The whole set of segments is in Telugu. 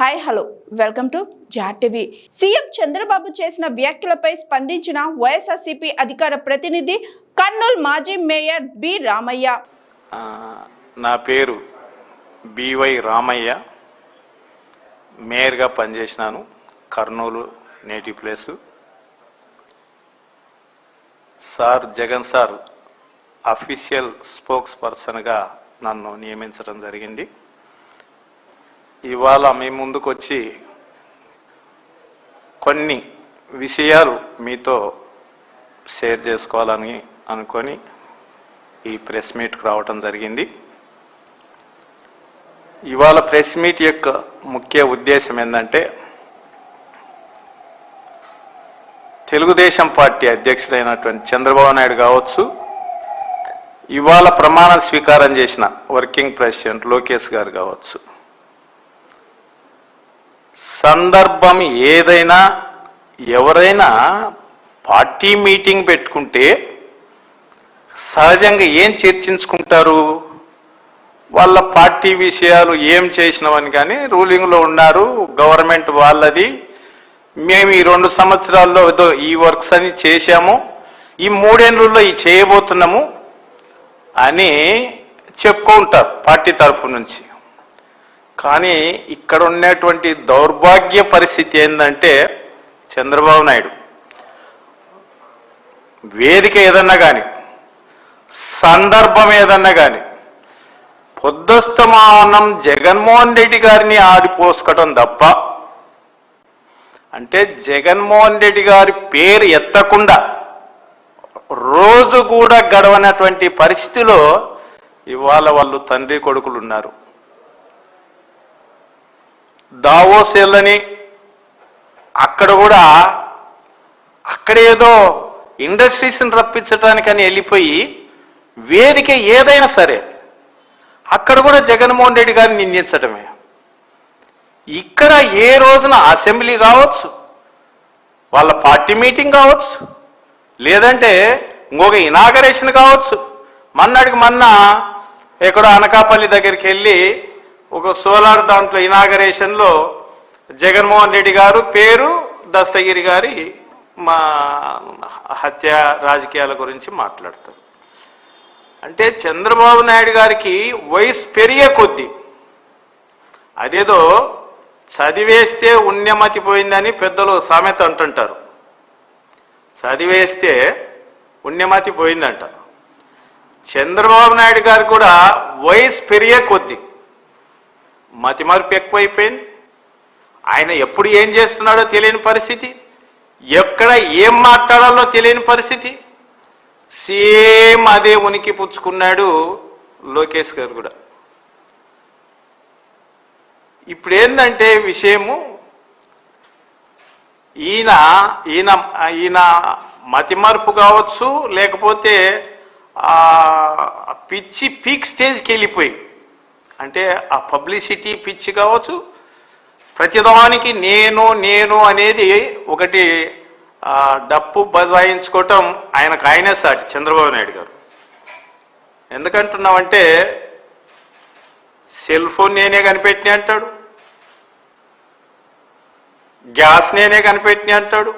Hi hello welcome to Jat TV. CM Chandrababu చేసిన వ్యాఖ్యలపై స్పందించిన వైఎస్ఆర్సీపీ అధికార ప్రతినిధి కర్నూలు మాజీ మేయర్ బి రామయ్య. నా పేరు బివై రామయ్య. మేయర్గా పనిచేసినాను. కర్నూలు నేటివ్ place. Sir Jagan sir official స్పోక్స్ పర్సన్గా నన్ను నియమించడం జరిగింది. ఇవాళ మీ ముందుకు వచ్చి కొన్ని విషయాలు మీతో షేర్ చేసుకోవాలని అనుకొని ఈ ప్రెస్ మీట్కి రావటం జరిగింది. ఇవాళ ప్రెస్ మీట్ యొక్క ముఖ్య ఉద్దేశం ఏంటంటే, తెలుగుదేశం పార్టీ అధ్యక్షుడైనటువంటి చంద్రబాబు నాయుడు కావచ్చు, ఇవాళ ప్రమాణ స్వీకారం చేసిన వర్కింగ్ ప్రెసిడెంట్ లోకేష్ గారు కావచ్చు, సందర్భం ఏదైనా ఎవరైనా పార్టీ మీటింగ్ పెట్టుకుంటే సహజంగా ఏం చర్చించుకుంటారు? వాళ్ళ పార్టీ విషయాలు ఏం చేసినామని. కానీ రూలింగ్లో ఉన్నారు, గవర్నమెంట్ వాళ్ళది, మేము ఈ 2 సంవత్సరాల్లో ఏదో ఈ వర్క్స్ అని చేశాము, ఈ 3 ఏళ్ళలో ఈ చేయబోతున్నాము అని చెప్పుకుంటారు పార్టీ తరఫు నుంచి. కానీ ఇక్కడ ఉన్నటువంటి దౌర్భాగ్య పరిస్థితి ఏంటంటే, చంద్రబాబు నాయుడు వేదిక ఏదన్నా కానీ, సందర్భం ఏదన్నా కానీ, పొద్దుస్తమానం జగన్మోహన్ రెడ్డి గారిని ఆడిపోసుకోవడం తప్ప, అంటే జగన్మోహన్ రెడ్డి గారి పేరు ఎత్తకుండా రోజు కూడా గడవనటువంటి పరిస్థితిలో ఇవాళ వాళ్ళు తండ్రి కొడుకులు ఉన్నారు. దావోస్ వెళ్ళని అక్కడ కూడా అక్కడేదో ఇండస్ట్రీస్ని రప్పించడానికని వెళ్ళిపోయి వేదిక ఏదైనా సరే అక్కడ కూడా జగన్మోహన్ రెడ్డి గారిని నిందించడమే. ఇక్కడ ఏ రోజున అసెంబ్లీ కావచ్చు, వాళ్ళ పార్టీ మీటింగ్ కావచ్చు, లేదంటే ఇంకొక ఇనాగరేషన్ కావచ్చు. మొన్నటికి మొన్న ఎక్కడో అనకాపల్లి దగ్గరికి వెళ్ళి ఒక సోలార్ దాంట్లో ఇనాగరేషన్లో జగన్మోహన్ రెడ్డి గారు పేరు, దస్తగిరి గారి మా హత్య రాజకీయాల గురించి మాట్లాడతారు. అంటే చంద్రబాబు నాయుడు గారికి వయసు పెరిగే కొద్దీ, అదేదో చదివేస్తే ఉన్యమతి పోయిందని పెద్దలు సామెత అంటుంటారు. చదివేస్తే ఉన్యమతి పోయిందంట. చంద్రబాబు నాయుడు గారు కూడా వయసు పెరిగే కొద్దీ మతిమరుపు ఎక్కువైపోయింది. ఆయన ఎప్పుడు ఏం చేస్తున్నాడో తెలియని పరిస్థితి, ఎక్కడ ఏం మాట్లాడాలో తెలియని పరిస్థితి. సేమ్ అదే ఉనికి పుచ్చుకున్నాడు లోకేష్ గారు కూడా. ఇప్పుడు ఏంటంటే విషయము, ఈయన మతిమరుపు కావచ్చు, లేకపోతే పిచ్చి పీక్ స్టేజ్కి వెళ్ళిపోయి, అంటే ఆ పబ్లిసిటీ పిచ్చి కావచ్చు, ప్రతిదానికి నేను అనేది ఒకటి డప్పు బజాయించుకోవటం ఆయనే సాటి చంద్రబాబు నాయుడు గారు. ఎందుకంటున్నామంటే, సెల్ ఫోన్ నేనే కనిపెట్టిన అంటాడు, గ్యాస్ నేనే కనిపెట్టిన అంటాడు,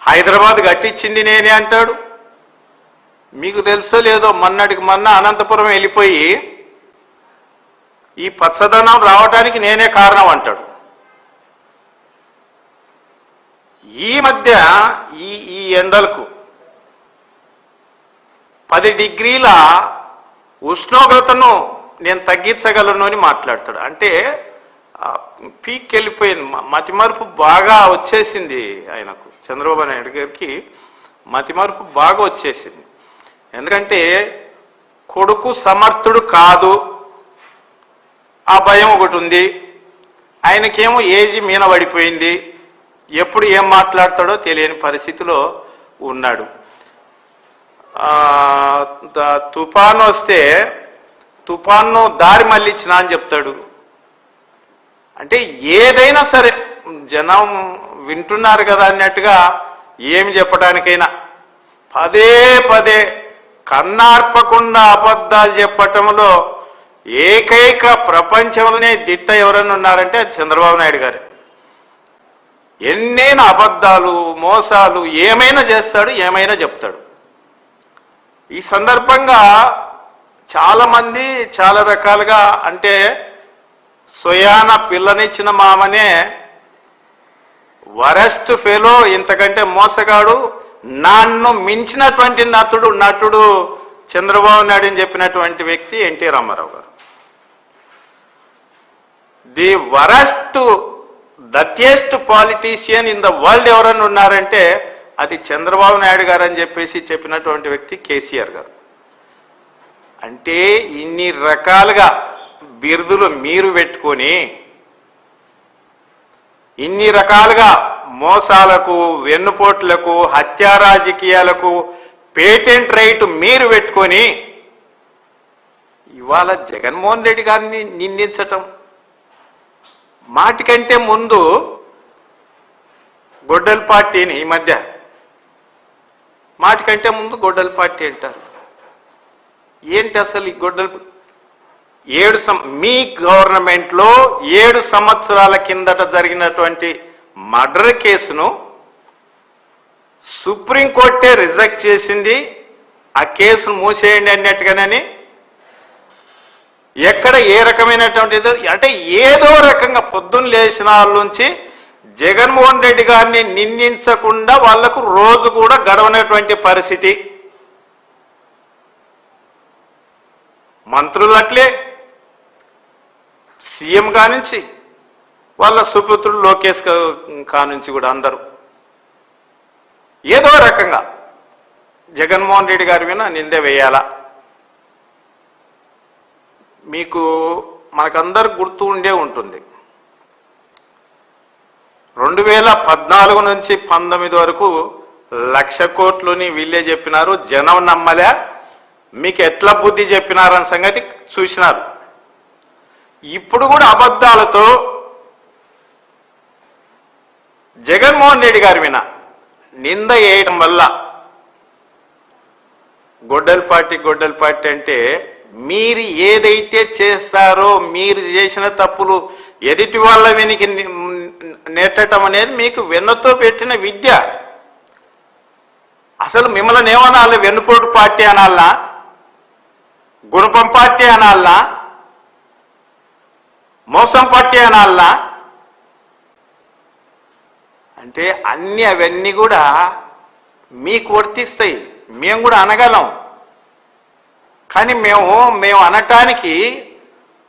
హైదరాబాద్ కట్టించింది నేనే అంటాడు. మీకు తెలుసో లేదో, మొన్నటికి మొన్న అనంతపురం వెళ్ళిపోయి ఈ పచ్చదనం రావడానికి నేనే కారణం అంటాడు. ఈ మధ్య ఈ ఎండలకు 10 డిగ్రీల ఉష్ణోగ్రతను నేను తగ్గించగలను అని మాట్లాడతాడు. అంటే పీక్ వెళ్ళిపోయింది, మతిమరుపు బాగా వచ్చేసింది ఆయనకు. చంద్రబాబు నాయుడు గారికి మతిమరుపు బాగా వచ్చేసింది. ఎందుకంటే కొడుకు సమర్థుడు కాదు, ఆ భయం ఒకటి ఉంది. ఆయనకేమో ఏజీ మీన పడిపోయింది, ఎప్పుడు ఏం మాట్లాడతాడో తెలియని పరిస్థితిలో ఉన్నాడు. తుఫాను వస్తే తుఫాను దారి మళ్ళించినా అని చెప్తాడు. అంటే ఏదైనా సరే జనం వింటున్నారు కదా అన్నట్టుగా ఏమి చెప్పడానికైనా పదే కన్నార్పకుండా అబద్ధాలు చెప్పటంలో ఏకైక ప్రపంచంలోనే దిట్ట ఎవరన్నా ఉన్నారంటే అది చంద్రబాబు నాయుడు గారు. ఎన్నైనా అబద్ధాలు మోసాలు ఏమైనా చేస్తాడు, ఏమైనా చెప్తాడు. ఈ సందర్భంగా చాలామంది చాలా రకాలుగా అంటే స్వయాన పిల్లనిచ్చిన మామనే వరెస్ట్ ఫెలో, ఇంతకంటే మోసగాడు, నన్ను మించినటువంటి నటుడు చంద్రబాబు నాయుడు అని చెప్పినటువంటి వ్యక్తి ఎన్టీ రామారావు గారు. The worst dirtiest politician in the world ఎవరన్నా ఉన్నారంటే అది చంద్రబాబు నాయుడు గారు అని చెప్పేసి చెప్పినటువంటి వ్యక్తి కేసీఆర్ గారు. అంటే ఇన్ని రకాలుగా బిరుదులు మీరు పెట్టుకొని ఇన్ని రకాలుగా మోసాలకు, వెన్నుపోట్లకు, హత్యా రాజకీయాలకు పేటెంట్ రైట్ మీరు పెట్టుకొని ఇవాళ జగన్మోహన్ రెడ్డి గారిని నిందించటం, మాటికంటే ముందు గొడ్డల పార్టీని ఈ మధ్య మాటికంటే ముందు గొడ్డల పార్టీ అంటారు. ఏంటి అసలు ఈ గొడ్డల? మీ గవర్నమెంట్లో 7 సంవత్సరాల కిందట జరిగినటువంటి మర్డర్ కేసును సుప్రీంకోర్టే రిజెక్ట్ చేసింది. ఆ కేసును మూసేయండి అన్నట్టుగానని ఎక్కడ ఏ రకమైనటువంటి అంటే ఏదో రకంగా పొద్దున్న లేచిన వాళ్ళ నుంచి జగన్మోహన్ రెడ్డి గారిని నిందించకుండా వాళ్లకు రోజు కూడా గడవనటువంటి పరిస్థితి. మంత్రులు అట్లే, సీఎం కానుంచి వాళ్ళ సుపుత్రులు లోకేష్ కానుంచి కూడా అందరూ ఏదో రకంగా జగన్మోహన్ రెడ్డి గారి మీద నింద వేయాలా. మీకు మనకందరు గుర్తు ఉండే ఉంటుంది, 2014 నుంచి 19 వరకు 1,00,000 కోట్లని వీళ్ళే చెప్పినారు, జనం నమ్మలే. మీకు ఎట్లా బుద్ధి చెప్పినారన్న సంగతి చూసినారు. ఇప్పుడు కూడా అబద్ధాలతో జగన్మోహన్ రెడ్డి గారి మీద నింద వేయడం వల్ల గొడ్డల పార్టీ అంటే మీరు ఏదైతే చేస్తారో, మీరు చేసిన తప్పులు ఎదుటి వాళ్ళ వెనికి నెట్టడం అనేది మీకు వెన్నతో పెట్టిన విద్య. అసలు మిమ్మల్ని ఏమనాలి? వెన్నుపోటు పార్టీ అనాలనా? గుణపం పార్టీ అనాలనా? మోసం పార్టీ అనాలనా? అంటే అవన్నీ కూడా మీకు వర్తిస్తాయి, మేము కూడా అనగలం. కానీ మేము అనటానికి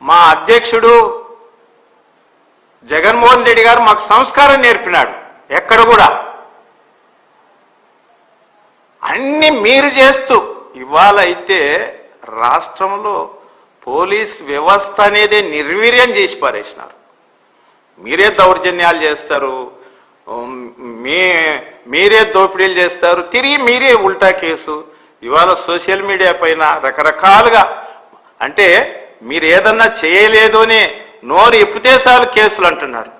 మా అధ్యక్షుడు జగన్మోహన్ రెడ్డి గారు మాకు సంస్కారం నేర్పినాడు. ఎక్కడ కూడా అన్ని మీరు చేస్తూ ఇవాళ అయితే రాష్ట్రంలో పోలీస్ వ్యవస్థ అనేది నిర్వీర్యం చేసి పారేసినారు. మీరే దౌర్జన్యాలు చేస్తారు, మీరే దోపిడీలు చేస్తారు, తిరిగి మీరే ఉల్టా కేసు. ఇవాళ సోషల్ మీడియా పైన రకరకాలుగా అంటే మీరు ఏదన్నా చేయలేదు అని నోరు ఎప్పితే చాలు కేసులు అంటున్నారు.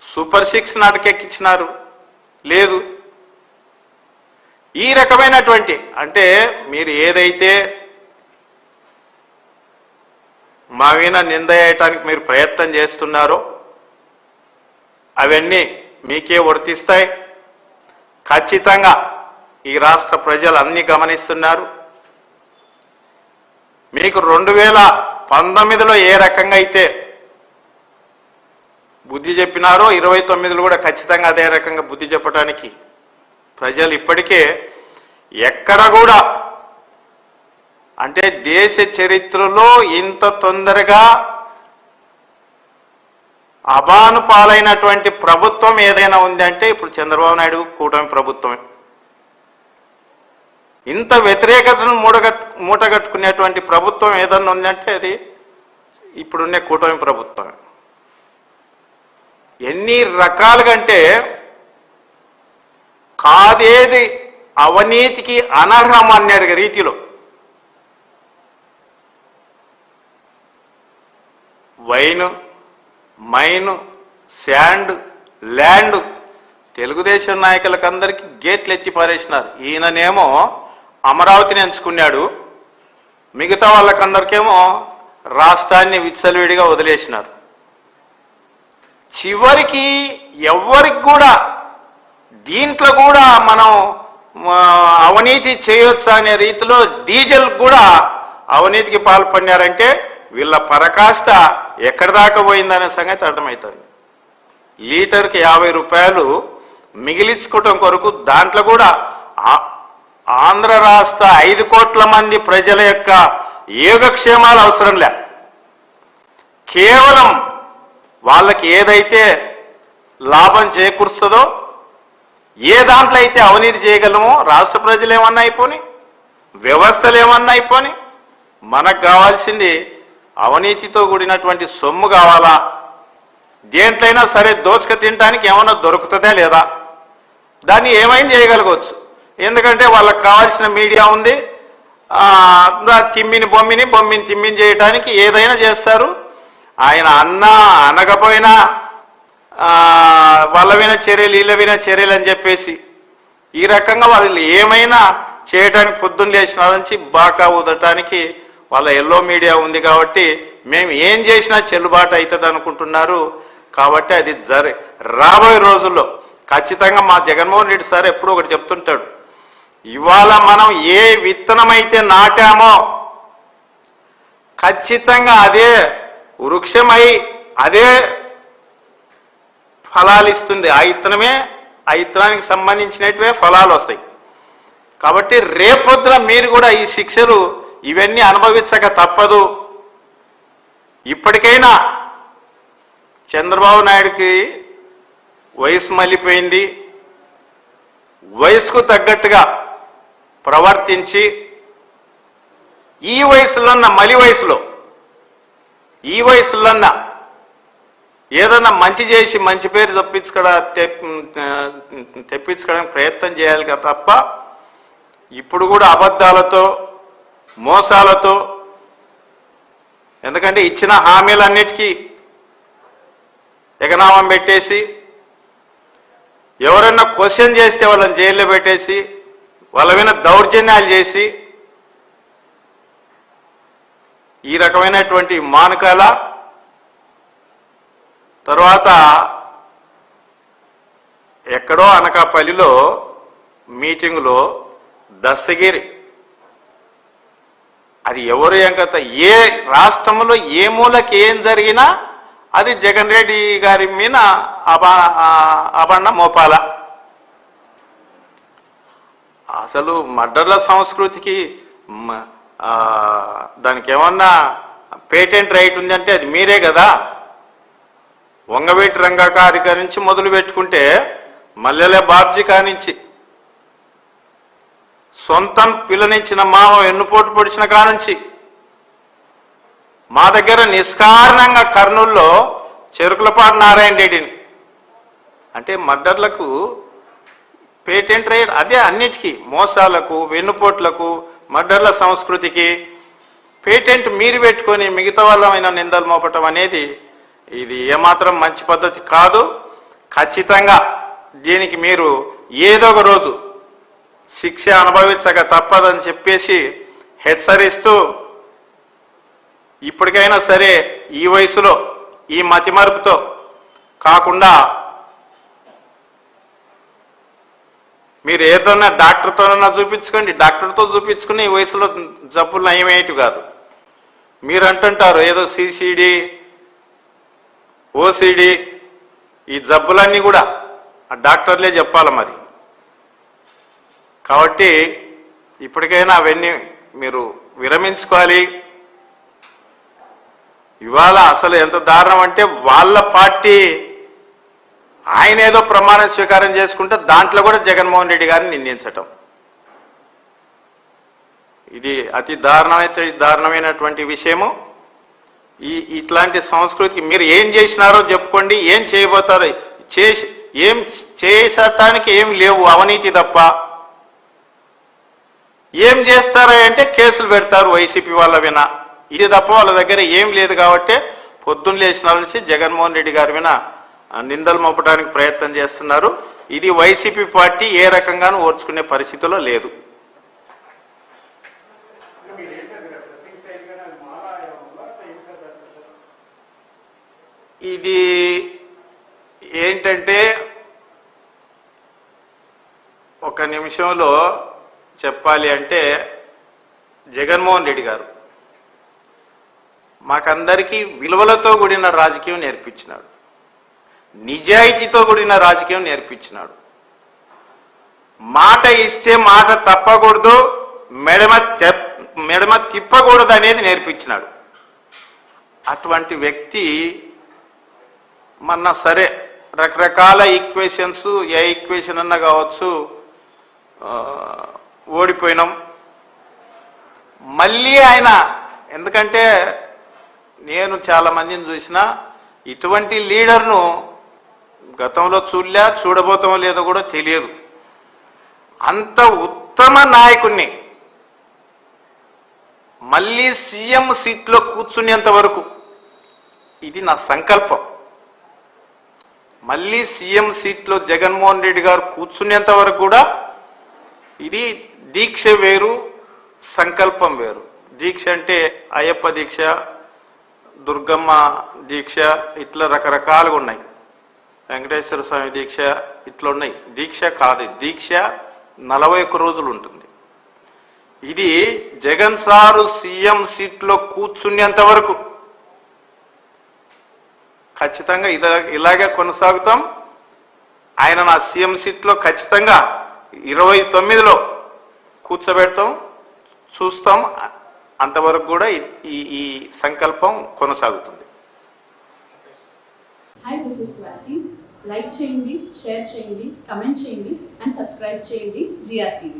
సూపర్ 6 నాటకెక్కించినారు, లేదు. ఈ రకమైనటువంటి అంటే మీరు ఏదైతే మా మీద నింద వేయటానికి మీరు ప్రయత్నం చేస్తున్నారో అవన్నీ మీకే వర్తిస్తాయి. ఖచ్చితంగా ఈ రాష్ట్ర ప్రజలు అన్ని గమనిస్తున్నారు. మీకు 2019లో ఏ రకంగా అయితే బుద్ధి చెప్పినారో 29లో కూడా ఖచ్చితంగా అదే రకంగా బుద్ధి చెప్పడానికి ప్రజలు ఇప్పటికే ఎక్కడ కూడా అంటే దేశ చరిత్రలో ఇంత తొందరగా అబాను పాలైనటువంటి ప్రభుత్వం ఏదైనా ఉంది అంటే ఇప్పుడు చంద్రబాబు నాయుడు కూటమి ప్రభుత్వమే. ఇంత వ్యతిరేకతను మూటగట్టుకునేటువంటి ప్రభుత్వం ఏదన్నా ఉందంటే అది ఇప్పుడున్న కూటమి ప్రభుత్వమే. ఎన్ని రకాలుగా అంటే కాదేది అవినీతికి అనర్హం అనే రీతిలో wine, mine, sand, land Telugu Desam నాయకులకు అందరికీ గేట్లు ఎత్తి పారేసినారు. ఈయననేమో అమరావతిని ఎంచుకున్నాడు, మిగతా వాళ్ళకందరికేమో రాష్ట్రాన్ని విచ్చలవిడిగా వదిలేసినారు. చివరికి ఎవరికి కూడా దీంట్లో కూడా మనం అవినీతి చేయొచ్చు అనే రీతిలో డీజిల్ కూడా అవినీతికి పాల్పడినారంటే వీళ్ళ పరకాష్ట ఎక్కడి దాకా పోయిందనే సంగతి అర్థమవుతుంది. లీటర్కి 50 రూపాయలు మిగిలించుకోవటం కొరకు దాంట్లో కూడా ఆంధ్ర రాష్ట్ర 5 కోట్ల మంది ప్రజల యొక్క యోగక్షేమాలు అవసరం లే, కేవలం వాళ్ళకి ఏదైతే లాభం చేకూరుస్తుందో, ఏ దాంట్లో అయితే అవినీతి చేయగలమో, రాష్ట్ర ప్రజలు ఏమన్నా అయిపోని, వ్యవస్థలు ఏమన్నా అయిపోని, మనకు కావాల్సింది అవినీతితో కూడినటువంటి సొమ్ము కావాలా, దేంట్లైనా సరే దోచుక తినడానికి ఏమన్నా దొరుకుతుందా లేదా, దాన్ని ఏమైనా చేయగలగవచ్చు. ఎందుకంటే వాళ్ళకి కావాల్సిన మీడియా ఉంది, తిమ్మిని బొమ్మిని తిమ్మిని చేయడానికి ఏదైనా చేస్తారు. ఆయన అన్నా అనకపోయినా వాళ్ళ విన చర్యలు వీళ్ళ విన చర్యలు అని చెప్పేసి ఈ రకంగా వాళ్ళు ఏమైనా చేయడానికి పొద్దున్న లేచిన నుంచి బాకా ఊదటానికి వాళ్ళ ఎల్లో మీడియా ఉంది కాబట్టి మేము ఏం చేసినా చెల్లుబాటు అవుతుంది అనుకుంటున్నారు. కాబట్టి అది రాబోయే రోజుల్లో ఖచ్చితంగా మా జగన్మోహన్ రెడ్డి సార్ ఎప్పుడూ ఒకటి చెప్తుంటాడు, ఇవాళ మనం ఏ విత్తనం అయితే నాటామో ఖచ్చితంగా అదే వృక్షమై అదే ఫలాలు ఇస్తుంది. ఆ విత్తనానికి సంబంధించినవే ఫలాలు వస్తాయి. కాబట్టి రేపొద్దున మీరు కూడా ఈ శిక్షలు ఇవన్నీ అనుభవించక తప్పదు. ఇప్పటికైనా చంద్రబాబు నాయుడుకి వయసు మళ్ళీపోయింది, వయసుకు తగ్గట్టుగా ప్రవర్తించి ఈ వయసులో మలి వయసులో ఈ వయసులో ఏదన్నా మంచి చేసి మంచి పేరు తెప్పించుకోవడానికి ప్రయత్నం చేయాలి తప్ప ఇప్పుడు కూడా అబద్ధాలతో మోసాలతో, ఎందుకంటే ఇచ్చిన హామీలన్నిటికీ ఎగనామం పెట్టేసి ఎవరన్నా క్వశ్చన్ చేస్తే వాళ్ళని జైల్లో పెట్టేసి వాళ్ళ మీద దౌర్జన్యాలు చేసి ఈ రకమైనటువంటి మానకాల తర్వాత ఎక్కడో అనకాపల్లిలో మీటింగులో దస్తగిరి, అది ఎవరు ఎంకత, ఏ రాష్ట్రంలో ఏ మూలకి ఏం జరిగినా అది జగన్ రెడ్డి గారి మీద అబండ మోపాల. అసలు మర్డర్ల సంస్కృతికి దానికి ఏమన్నా పేటెంట్ రైట్ ఉందంటే అది మీరే కదా. వంగవేటి రంగకారి నుంచి మొదలు పెట్టుకుంటే మల్లెల బాబ్జీ కానించి సొంతం పిల్లనిచ్చిన మామ ఎన్నుపోటు పొడిచిన కానుంచి మా దగ్గర నిష్కారణంగా కర్నూలులో చెరుకులపాటి నారాయణ రెడ్డిని అంటే మర్డర్లకు పేటెంట్ రైట్ అదే, అన్నిటికీ మోసాలకు వెన్నుపోట్లకు మర్డర్ల సంస్కృతికి పేటెంట్ మీరు పెట్టుకొని మిగతా వాళ్ళమైన నిందలు మోపటం అనేది ఇది ఏమాత్రం మంచి పద్ధతి కాదు. ఖచ్చితంగా దీనికి మీరు ఏదో ఒక రోజు శిక్ష అనుభవించక తప్పదని చెప్పేసి హెచ్చరిస్తూ, ఇప్పటికైనా సరే ఈ వయసులో ఈ మతిమరుపుతో కాకుండా మీరు ఏదన్నా డాక్టర్తోనన్నా చూపించుకోండి, డాక్టర్తో చూపించుకుని ఈ వయసులో జబ్బులు నయమేటి కాదు. మీరు అంటుంటారు ఏదో సిసిడి ఓసిడి ఈ జబ్బులన్నీ కూడా ఆ డాక్టర్లే చెప్పాలి మరి. కాబట్టి ఇప్పటికైనా అవన్నీ మీరు విరమించుకోవాలి. ఇవాళ అసలు ఎంత దారుణం అంటే వాళ్ళ పార్టీ ఆయన ఏదో ప్రమాణ స్వీకారం చేసుకుంటే దాంట్లో కూడా జగన్మోహన్ రెడ్డి గారిని నిందించటం, ఇది అతి దారుణమైనటువంటి విషయము. ఇట్లాంటి సంస్కృతికి మీరు ఏం చేసినారో చెప్పుకోండి, ఏం చేయబోతారో ఏం చేసటానికి ఏం లేవు అవినీతి తప్ప. ఏం చేస్తారా అంటే కేసులు పెడతారు వైసీపీ వాళ్ళ విన, ఇది తప్ప వాళ్ళ దగ్గర ఏం లేదు. కాబట్టి పొద్దున్న లేచిన నుంచి జగన్మోహన్ రెడ్డి గారి విన నిందలు మోపడానికి ప్రయత్నం చేస్తున్నారు. ఇది వైసీపీ పార్టీ ఏ రకంగానూ ఓర్చుకునే పరిస్థితిలో లేదు. ఇది ఏంటంటే ఒక నిమిషంలో చెప్పాలి అంటే జగన్మోహన్ రెడ్డి గారు మాకందరికీ విలువలతో కూడిన రాజకీయం నేర్పించినాడు, నిజాయితీతో కూడిన రాజకీయం నేర్పించినాడు. మాట ఇస్తే మాట తప్పకూడదు, మెడమ తిప్పకూడదు అనేది నేర్పించినాడు. అటువంటి వ్యక్తి మొన్న సరే రకరకాల ఈక్వేషన్స్, ఏ ఈక్వేషన్ అన్నా కావచ్చు, ఓడిపోయినాం. మళ్ళీ ఆయన, ఎందుకంటే నేను చాలా మందిని చూసిన ఇటువంటి లీడర్ను గతంలో చూడబోతామో లేదో కూడా తెలియదు. అంత ఉత్తమ నాయకుణ్ణి మళ్ళీ సీఎం సీట్లో కూర్చునేంత వరకు ఇది నా సంకల్పం. మళ్ళీ సీఎం సీట్లో జగన్మోహన్ రెడ్డి గారు కూర్చునేంత వరకు కూడా ఇది దీక్ష వేరు, సంకల్పం వేరు. దీక్ష అంటే అయ్యప్ప దీక్ష, దుర్గమ్మ దీక్ష, ఇట్లా రకరకాలుగా ఉన్నాయి. వెంకటేశ్వర స్వామి దీక్ష ఇట్లా ఉన్నాయి. దీక్ష కాదు, దీక్ష 41 రోజులు ఉంటుంది. ఇది జగన్ సారు సీఎం సీట్లో కూర్చునేంత వరకు ఖచ్చితంగా ఇలాగే కొనసాగుతాం. ఆయన నా సీఎం సీట్లో ఖచ్చితంగా 29లో కూర్చోబెడతాం, చూస్తాం. అంతవరకు కూడా ఈ సంకల్పం కొనసాగుతుంది. Hi, this is Swathi. Like చేయండి, షేర్ చేయండి, కమెంట్ చేయండి అండ్ సబ్స్క్రైబ్ చేయండి GR TV.